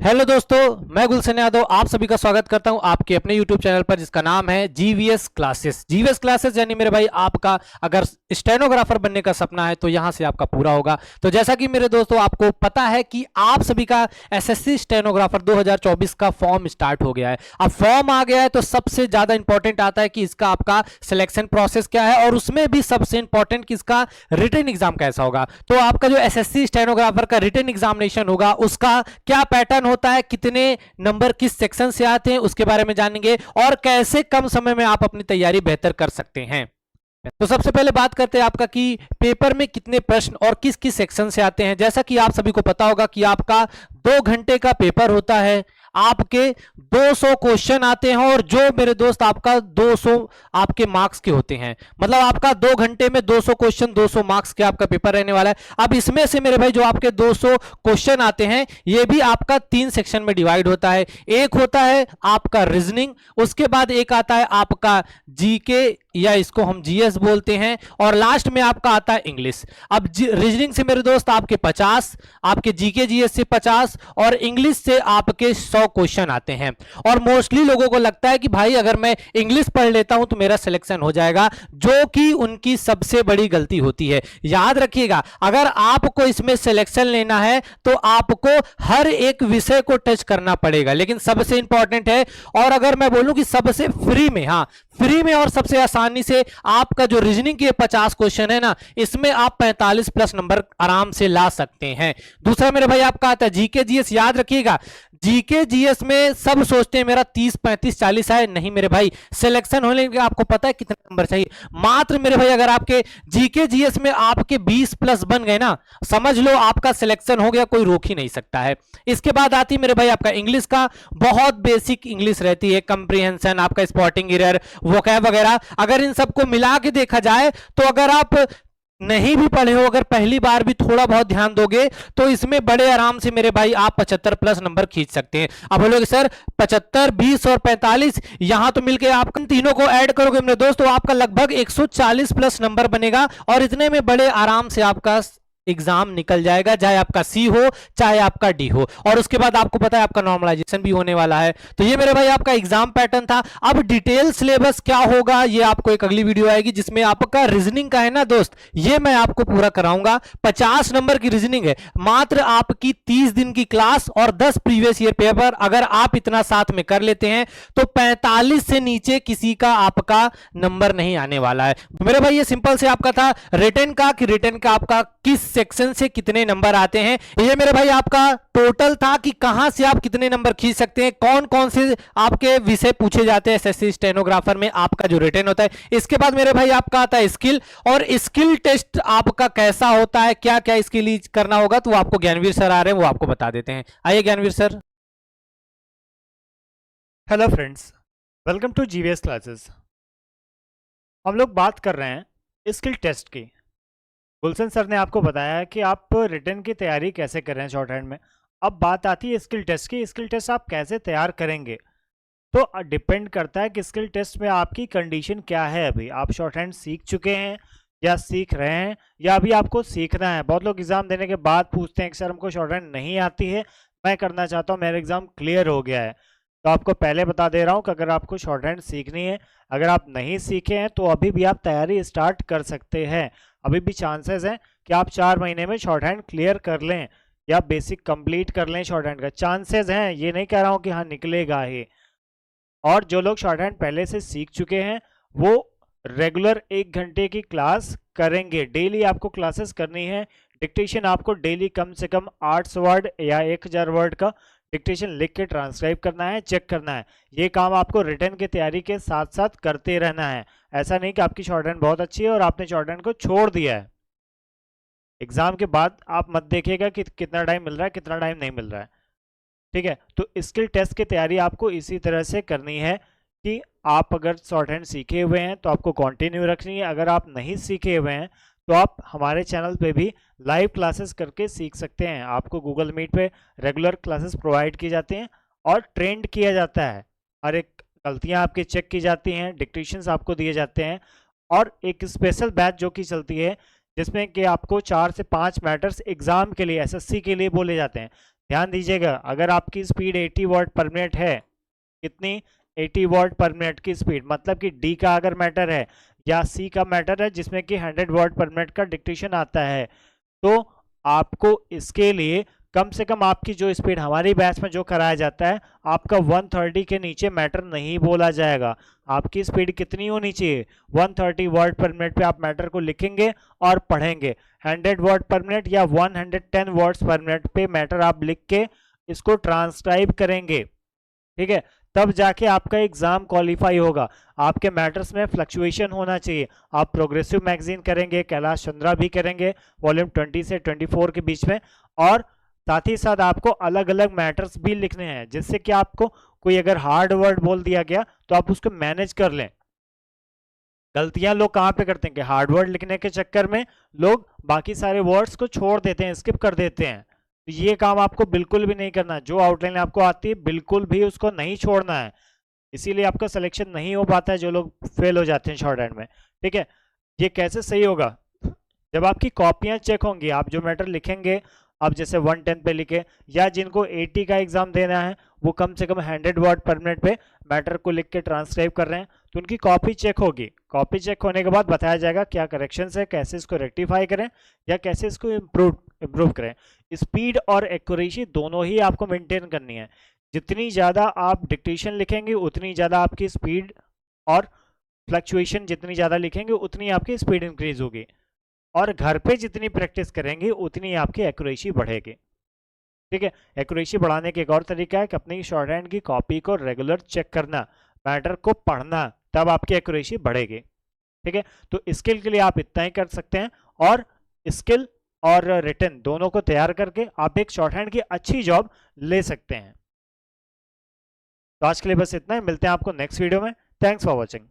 Hello दोस्तों, मैं गुलशन यादव आप सभी का स्वागत करता हूं आपके अपने यूट्यूब चैनल पर जिसका नाम है जीवीएस क्लासेस। जीवीएस क्लासेस यानी मेरे भाई आपका अगर स्टेनोग्राफर बनने का सपना है तो यहां से आपका पूरा होगा। तो जैसा कि मेरे दोस्तों आपको पता है कि आप सभी का एसएससी स्टेनोग्राफर 2024 का फॉर्म स्टार्ट हो गया है। अब फॉर्म आ गया है तो सबसे ज्यादा इंपॉर्टेंट आता है कि इसका आपका सिलेक्शन प्रोसेस क्या है और उसमें भी सबसे इंपॉर्टेंट कि इसका रिटन एग्जाम कैसा होगा। तो आपका जो एसएससी स्टेनोग्राफर का रिटन एग्जामिनेशन होगा उसका क्या पैटर्न होता है, कितने नंबर किस सेक्शन से आते हैं उसके बारे में जानेंगे और कैसे कम समय में आप अपनी तैयारी बेहतर कर सकते हैं। तो सबसे पहले बात करते हैं आपका कि पेपर में कितने प्रश्न और किस किस सेक्शन से आते हैं। जैसा कि आप सभी को पता होगा कि आपका 2 घंटे का पेपर होता है, आपके 200 क्वेश्चन आते हैं और जो मेरे दोस्त आपका 200 आपके मार्क्स के होते हैं। मतलब आपका 2 घंटे में 200 क्वेश्चन 200 मार्क्स के आपका पेपर रहने वाला है। अब इसमें से मेरे भाई जो आपके 200 क्वेश्चन आते हैं ये भी आपका 3 सेक्शन में डिवाइड होता है। एक होता है आपका रीजनिंग, उसके बाद एक आता है आपका जीके या इसको हम जीएस बोलते हैं और लास्ट में आपका आता है इंग्लिश। अब रीजनिंग से मेरे दोस्त आपके 50, आपके जीके जीएस से 50 और इंग्लिश से आपके 100 क्वेश्चन आते हैं। और मोस्टली लोगों को लगता है कि भाई अगर मैं इंग्लिश पढ़ लेता हूं तो मेरा सिलेक्शन हो जाएगा, जो कि उनकी सबसे बड़ी गलती होती है। याद रखिएगा, अगर आपको इसमें सिलेक्शन लेना है तो आपको हर एक विषय को टच करना पड़ेगा, लेकिन सबसे इंपॉर्टेंट है और अगर मैं बोलूं कि सबसे फ्री में, हाँ फ्री में और सबसे आसानी से आपका जो रीजनिंग के 50 क्वेश्चन है ना, इसमें आप 45 प्लस नंबर आराम से ला सकते हैं। दूसरा मेरे भाई आपका आता है जीके जीएस। याद रखिएगा, जीके जीएस में सब सोचते हैं मेरा 30 35 40 आए, नहीं मेरे भाई, सिलेक्शन होने के आपको पता है कितने नंबर चाहिए। मात्र मेरे भाई अगर आपके जीके जीएस में आपके 20 प्लस बन गए ना, समझ लो आपका सिलेक्शन हो गया, कोई रोक ही नहीं सकता है। इसके बाद आती है मेरे भाई आपका इंग्लिश का। बहुत बेसिक इंग्लिश रहती है, कंप्रीहेंशन, आपका स्पॉटिंग एरर, वोकैब वगैरह। अगर इन सबको मिला के देखा जाए तो अगर आप नहीं भी पढ़े हो, अगर पहली बार भी थोड़ा बहुत ध्यान दोगे तो इसमें बड़े आराम से मेरे भाई आप 75 प्लस नंबर खींच सकते हैं। अब बोलोगे सर 75, 20 और 45 यहां तो मिलके आप तीनों को ऐड करोगे मेरे दोस्तों आपका लगभग 140 प्लस नंबर बनेगा और इतने में बड़े आराम से आपका एग्जाम निकल जाएगा, चाहे आपका सी हो चाहे आपका डी हो। और उसके बाद आपको पता है आपका नॉर्मलाइजेशन भी होने वाला है। तो ये मेरे भाई आपका एग्जाम पैटर्न था। अब डिटेल सिलेबस क्या होगा ये आपको एक अगली वीडियो आएगी जिसमें आपका रीजनिंग का है ना दोस्त, ये मैं आपको पूरा कराऊंगा। 50 नंबर की रीजनिंग है, मात्र आपकी 30 दिन की क्लास और 10 प्रीवियस ईयर पेपर। अगर आप इतना साथ में कर लेते हैं तो 45 से नीचे किसी का आपका नंबर नहीं आने वाला है मेरे भाई। ये सिंपल से आपका था रिटन का कि रिटन का आपका किस सेक्शन से कितने नंबर आते हैं। ये मेरे भाई आपका टोटल था कि कहां से आप कितने नंबर खींच सकते हैं, कौन कौन से आपके विषय पूछे जाते हैं एसएससी स्टेनोग्राफर में, आपका जो रिटन होता है। इसके बाद मेरे भाई आपका आता है स्किल, और स्किल टेस्ट आपका कैसा होता है, क्या क्या इसके लिए करना होगा, तो आपको ज्ञानवीर सर आ रहे हैं वो आपको बता देते हैं। आइए Gyanveer sir. Hello friends, welcome to GVS classes. हम लोग बात कर रहे हैं स्किल टेस्ट की। गुलशन सर ने आपको बताया है कि आप रिटन की तैयारी कैसे कर रहे हैं शॉर्ट हैंड में। अब बात आती है स्किल टेस्ट की। स्किल टेस्ट आप कैसे तैयार करेंगे तो डिपेंड करता है कि स्किल टेस्ट में आपकी कंडीशन क्या है। अभी आप शॉर्ट हैंड सीख चुके हैं या सीख रहे हैं या अभी आपको सीखना है। बहुत लोग एग्ज़ाम देने के बाद पूछते हैं कि सर हमको शॉर्ट हैंड नहीं आती है, मैं करना चाहता हूँ, मेरा एग्ज़ाम क्लियर हो गया है। तो आपको पहले बता दे रहा हूँ कि अगर आपको शॉर्ट हैंड सीखनी है, अगर आप नहीं सीखे हैं तो अभी भी आप तैयारी स्टार्ट कर सकते हैं। अभी भी चांसेस हैं कि आप 4 महीने में शॉर्ट हैंड क्लियर कर लें या बेसिक कंप्लीट कर लें। शॉर्ट हैंड का चांसेस हैं, ये नहीं कह रहा हूँ कि हाँ निकलेगा ही। और जो लोग शॉर्ट हैंड पहले से सीख चुके हैं वो रेगुलर 1 घंटे की क्लास करेंगे। डेली आपको क्लासेस करनी है। डिक्टेशन आपको डेली कम से कम 800 वर्ड या 1000 वर्ड का डिक्टेशन लिख के ट्रांसक्राइब करना है, चेक करना है। ये काम आपको रिटन की तैयारी के साथ साथ करते रहना है। ऐसा नहीं कि आपकी शॉर्ट हैंड बहुत अच्छी है और आपने शॉर्ट हैंड को छोड़ दिया है। एग्जाम के बाद आप मत देखिएगा कि कितना टाइम मिल रहा है कितना टाइम नहीं मिल रहा है, ठीक है। तो स्किल टेस्ट की तैयारी आपको इसी तरह से करनी है कि आप अगर शॉर्ट हैंड सीखे हुए हैं तो आपको कंटिन्यू रखनी है। अगर आप नहीं सीखे हुए हैं तो आप हमारे चैनल पे भी लाइव क्लासेस करके सीख सकते हैं। आपको गूगल मीट पे रेगुलर क्लासेस प्रोवाइड की जाती हैं और ट्रेंड किया जाता है। हर एक गलतियां आपकी चेक की जाती हैं, डिक्टेशंस आपको दिए जाते हैं और एक स्पेशल बैच जो कि चलती है जिसमें कि आपको 4 से 5 मैटर्स एग्जाम के लिए एसएससी के लिए बोले जाते हैं। ध्यान दीजिएगा, अगर आपकी स्पीड 80 वर्ड पर मिनट है, कितनी 80 वर्ड पर मिनट की स्पीड, मतलब कि डी का अगर मैटर है या सी का मैटर है जिसमें कि 100 वर्ड पर मिनट का डिक्टेशन आता है, तो आपको इसके लिए कम से कम आपकी जो स्पीड हमारी बैच में जो कराया जाता है, आपका 130 के नीचे मैटर नहीं बोला जाएगा। आपकी स्पीड कितनी होनी चाहिए, 130 वर्ड पर मिनट पे आप मैटर को लिखेंगे और पढ़ेंगे। 100 वर्ड पर मिनट या 110 वर्ड्स पर मिनट पे मैटर आप लिख के इसको ट्रांसक्राइब करेंगे, ठीक है, तब जाके आपका एग्जाम क्वालिफाई होगा। आपके मैटर्स में फ्लक्चुएशन होना चाहिए। आप प्रोग्रेसिव मैगजीन करेंगे, कैलाश चंद्रा भी करेंगे वॉल्यूम 20 से 24 के बीच में, और साथ ही साथ आपको अलग अलग मैटर्स भी लिखने हैं, जिससे कि आपको कोई अगर हार्ड वर्ड बोल दिया गया तो आप उसको मैनेज कर लें। गलतियां लोग कहाँ पे करते हैं कि हार्ड वर्ड लिखने के चक्कर में लोग बाकी सारे वर्ड्स को छोड़ देते हैं, स्किप कर देते हैं। तो ये काम आपको बिल्कुल भी नहीं करना। जो आउटलाइन आपको आती है बिल्कुल भी उसको नहीं छोड़ना है, इसीलिए आपका सिलेक्शन नहीं हो पाता है, जो लोग फेल हो जाते हैं शॉर्ट हैंड में, ठीक है। ये कैसे सही होगा, जब आपकी कॉपियां चेक होंगी, आप जो मैटर लिखेंगे, आप जैसे 110 पे लिखे, या जिनको 80 का एग्जाम देना है वो कम से कम 100 वर्ड पर मिनट पे मैटर को लिख के ट्रांसक्राइब कर रहे हैं, तो उनकी कॉपी चेक होगी। कॉपी चेक होने के बाद बताया जाएगा क्या करेक्शंस है, कैसे इसको रेक्टिफाई करें या कैसे इसको इम्प्रूव करें। स्पीड और एक्यूरेसी दोनों ही आपको मेंटेन करनी है। जितनी ज़्यादा आप डिक्टेशन लिखेंगे उतनी ज़्यादा आपकी स्पीड, और फ्लक्चुएशन जितनी ज़्यादा लिखेंगे उतनी आपकी स्पीड इंक्रीज होगी, और घर पे जितनी प्रैक्टिस करेंगे उतनी आपकी एक्यूरेसी बढ़ेगी, ठीक है। एक्यूरेसी बढ़ाने का एक और तरीका है कि अपनी शॉर्ट हैंड की कॉपी को रेगुलर चेक करना, मैटर को पढ़ना, तब आपकी एक्यूरेसी बढ़ेगी, ठीक है। तो स्किल के लिए आप इतना ही कर सकते हैं, और स्किल और रिटन दोनों को तैयार करके आप एक शॉर्ट हैंड की अच्छी जॉब ले सकते हैं। तो आज के लिए बस इतना ही, मिलते हैं आपको नेक्स्ट वीडियो में। Thanks for watching.